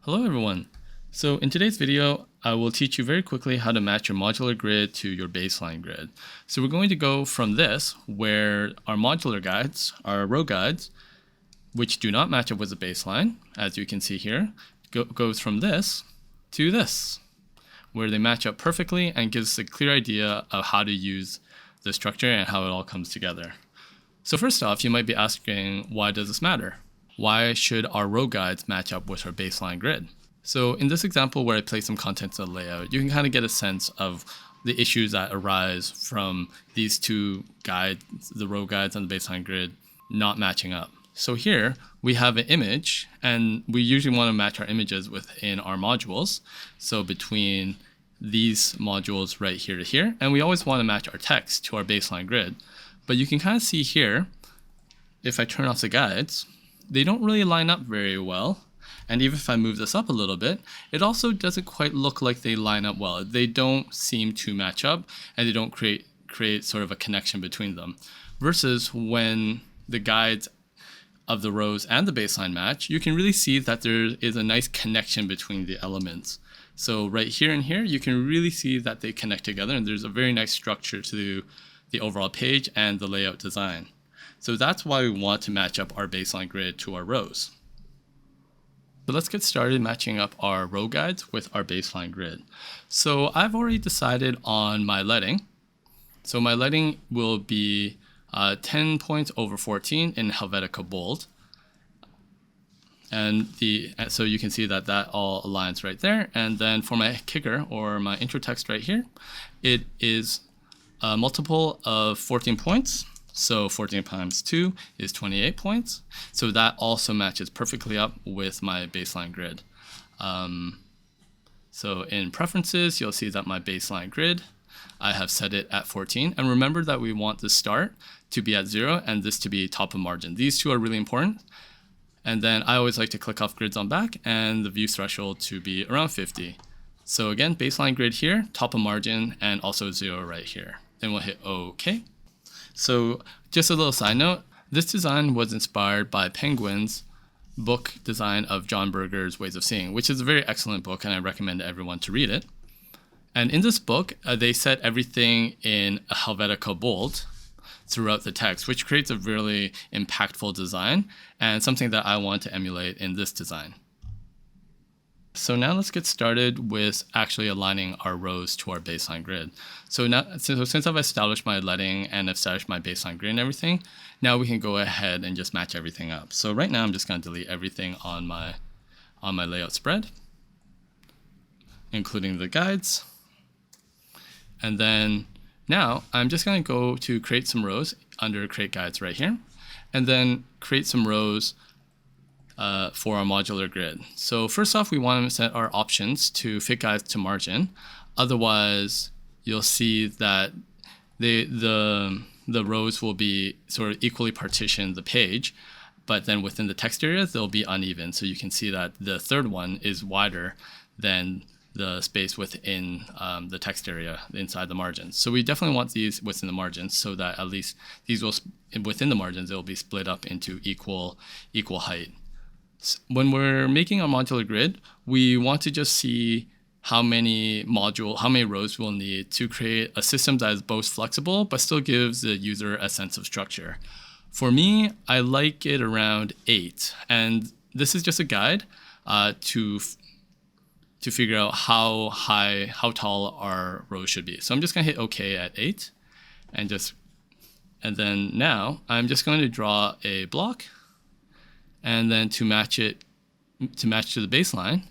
Hello everyone. So in today's video, I will teach you very quickly how to match your modular grid to your baseline grid. So we're going to go from this, where our modular guides, our row guides, which do not match up with the baseline, as you can see here, goes from this to this, where they match up perfectly and gives us a clear idea of how to use the structure and how it all comes together. So first off, you might be asking, why does this matter? Why should our row guides match up with our baseline grid? So in this example where I place some content in the layout, you can kind of get a sense of the issues that arise from these two guides, the row guides and the baseline grid, not matching up. So here we have an image, and we usually want to match our images within our modules. So between these modules right here to here, and we always want to match our text to our baseline grid. But you can kind of see here, if I turn off the guides, they don't really line up very well. And even if I move this up a little bit, it also doesn't quite look like they line up well. They don't seem to match up, and they don't create sort of a connection between them. Versus when the guides of the rows and the baseline match, you can really see that there is a nice connection between the elements. So right here and here, you can really see that they connect together, and there's a very nice structure to the overall page and the layout design. So that's why we want to match up our baseline grid to our rows. So let's get started matching up our row guides with our baseline grid. So I've already decided on my leading. So my leading will be 10 points over 14 in Helvetica bold. And so you can see that that all aligns right there. And then for my kicker, or my intro text right here, it is a multiple of 14 points. So 14 times 2 is 28 points. So that also matches perfectly up with my baseline grid. So in preferences, you'll see that my baseline grid, I have set it at 14. And remember that we want the start to be at 0 and this to be top of margin. These two are really important. And then I always like to click off grids on back and the view threshold to be around 50. So again, baseline grid here, top of margin, and also 0 right here. Then we'll hit OK. So just a little side note, this design was inspired by Penguin's book design of John Berger's Ways of Seeing, which is a very excellent book, and I recommend everyone to read it. And in this book, they set everything in a Helvetica bold throughout the text, which creates a really impactful design and something that I want to emulate in this design. So now let's get started with actually aligning our rows to our baseline grid. So now, since I've established my leading and established my baseline grid and everything, now we can go ahead and just match everything up. So right now I'm just going to delete everything on my layout spread, including the guides. And then now I'm just going to go to create some rows under create guides right here, and then create some rows for our modular grid. So first off, we want to set our options to fit guides to margin. Otherwise, you'll see that the rows will be sort of equally partitioned the page, but then within the text areas, they'll be uneven. So you can see that the third one is wider than the space within the text area inside the margins. So we definitely want these within the margins so that at least these will, within the margins, they'll be split up into equal height. When we're making a modular grid, we want to just see how many rows we'll need to create a system that is both flexible but still gives the user a sense of structure. For me, I like it around 8, and this is just a guide to figure out how tall our rows should be. So I'm just gonna hit OK at 8, and then now I'm just going to draw a block. And then to match to the baseline,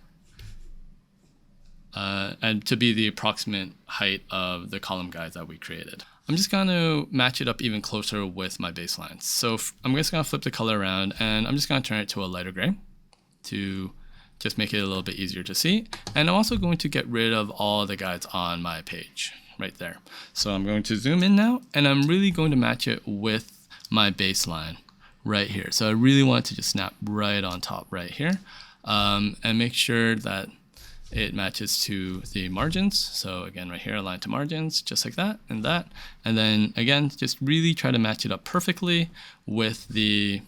and to be the approximate height of the column guides that we created. I'm just going to match it up even closer with my baseline. So I'm just going to flip the color around, and I'm just going to turn it to a lighter gray to just make it a little bit easier to see. And I'm also going to get rid of all the guides on my page right there. So I'm going to zoom in now, and I'm really going to match it with my baseline right here. So I really want to just snap right on top right here, and make sure that it matches to the margins. So again, right here, align to margins, just like that and that. And then again, just really try to match it up perfectly with the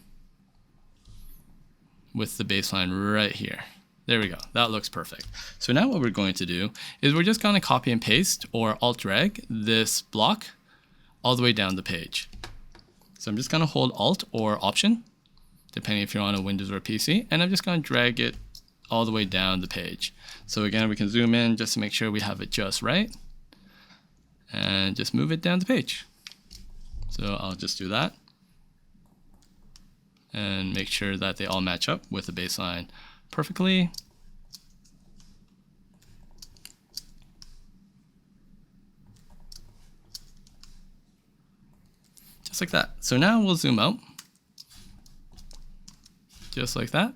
baseline right here. There we go. That looks perfect. So now what we're going to do is we're just going to copy and paste or alt drag this block all the way down the page. So I'm just going to hold alt or option, depending if you're on a Windows or a PC, and I'm just going to drag it all the way down the page. So again, we can zoom in just to make sure we have it just right and just move it down the page. So I'll just do that and make sure that they all match up with the baseline perfectly. Just like that. So now we'll zoom out, just like that.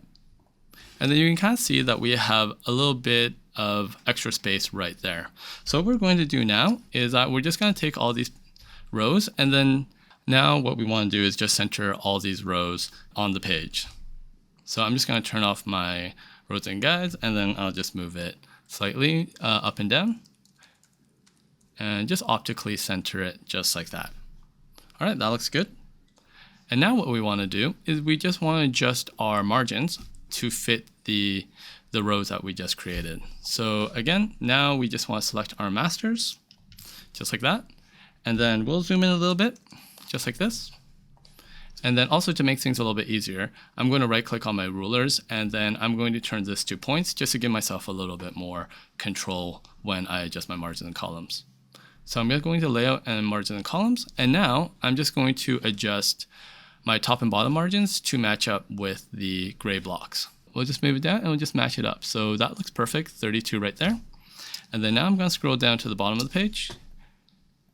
And then you can kind of see that we have a little bit of extra space right there. So what we're going to do now is that we're just going to take all these rows, and then now what we want to do is just center all these rows on the page. So I'm just going to turn off my rows and guides, and then I'll just move it slightly up and down and just optically center it just like that. All right, that looks good. And now what we want to do is we just want to adjust our margins to fit the rows that we just created. So again, now we just want to select our masters, just like that. And then we'll zoom in a little bit, just like this. And then also to make things a little bit easier, I'm going to right click on my rulers, and then I'm going to turn this to points just to give myself a little bit more control when I adjust my margins and columns. So I'm going to layout and margins and columns. And now I'm just going to adjust my top and bottom margins to match up with the gray blocks. We'll just move it down and we'll just match it up. So that looks perfect, 32 right there. And then now I'm going to scroll down to the bottom of the page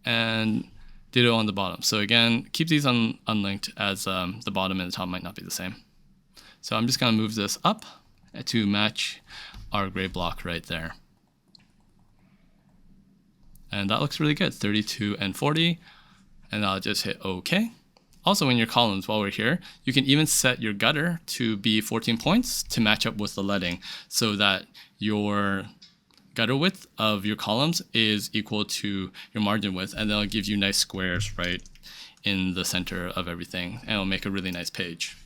and ditto on the bottom. So again, keep these unlinked as the bottom and the top might not be the same. So I'm just going to move this up to match our gray block right there. And that looks really good, 32 and 40. And I'll just hit OK. Also in your columns, while we're here, you can even set your gutter to be 14 points to match up with the leading so that your gutter width of your columns is equal to your margin width, and that'll give you nice squares right in the center of everything, and it'll make a really nice page.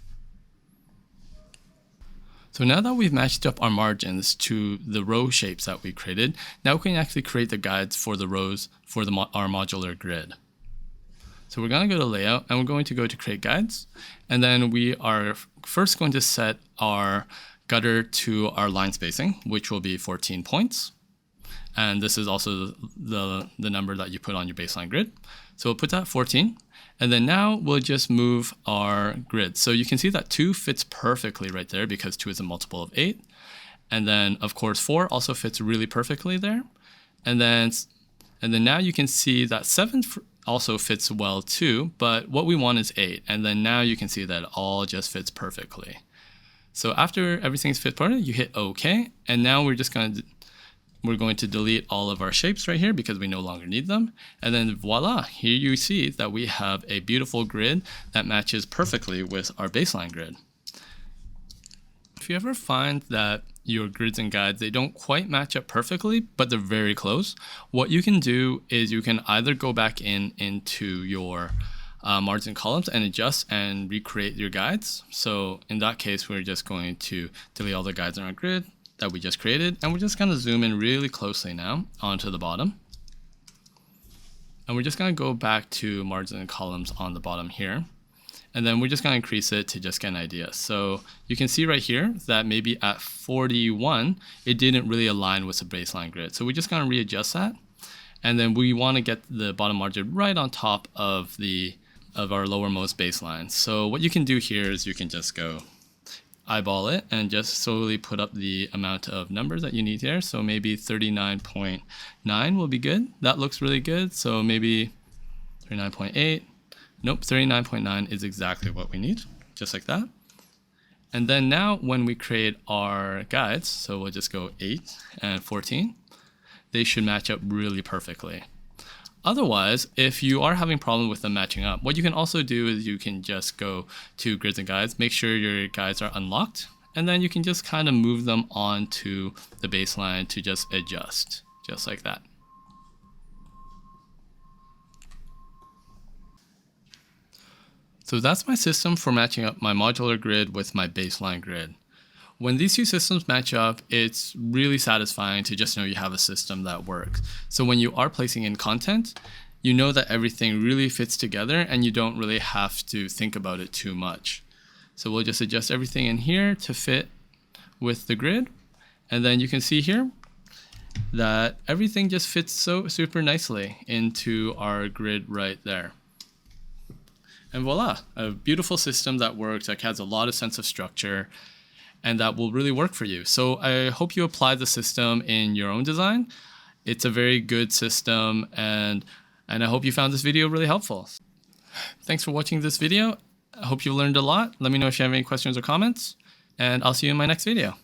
So now that we've matched up our margins to the row shapes that we created, now we can actually create the guides for the rows for our modular grid. So we're going to go to layout and we're going to go to create guides. And then we are first going to set our gutter to our line spacing, which will be 14 points. And this is also the number that you put on your baseline grid. So we'll put that 14. And then now we'll just move our grid. So you can see that 2 fits perfectly right there because 2 is a multiple of 8. And then of course 4 also fits really perfectly there. And then now you can see that 7 also fits well too, but what we want is 8. And then now you can see that it all just fits perfectly. So after everything's fit perfectly, you hit OK. And now we're going to delete all of our shapes right here because we no longer need them. And then voila, here you see that we have a beautiful grid that matches perfectly with our baseline grid. If you ever find that your grids and guides, they don't quite match up perfectly, but they're very close, what you can do is you can either go back into your margin columns and adjust and recreate your guides. So in that case, we're just going to delete all the guides on our grid that we just created, and we're just going to zoom in really closely now onto the bottom. And we're just going to go back to margin and columns on the bottom here. And then we're just going to increase it to just get an idea. So you can see right here that maybe at 41, it didn't really align with the baseline grid. So we're just going to readjust that. And then we want to get the bottom margin right on top of our lowermost baseline. So what you can do here is you can just go eyeball it and just slowly put up the amount of numbers that you need here. So maybe 39.9 will be good. That looks really good. So maybe 39.8. Nope, 39.9 is exactly what we need, just like that. And then now when we create our guides, so we'll just go 8 and 14, they should match up really perfectly. Otherwise, if you are having a problem with them matching up, what you can also do is you can just go to grids and guides, make sure your guides are unlocked, and then you can just kind of move them onto the baseline to just adjust, just like that. So that's my system for matching up my modular grid with my baseline grid. When these two systems match up, it's really satisfying to just know you have a system that works. So when you are placing in content, you know that everything really fits together and you don't really have to think about it too much. So we'll just adjust everything in here to fit with the grid. And then you can see here that everything just fits so super nicely into our grid right there. And voila, a beautiful system that works, that has a lot of sense of structure, and that will really work for you. So I hope you apply the system in your own design. It's a very good system, and I hope you found this video really helpful. Thanks for watching this video. I hope you learned a lot. Let me know if you have any questions or comments, and I'll see you in my next video.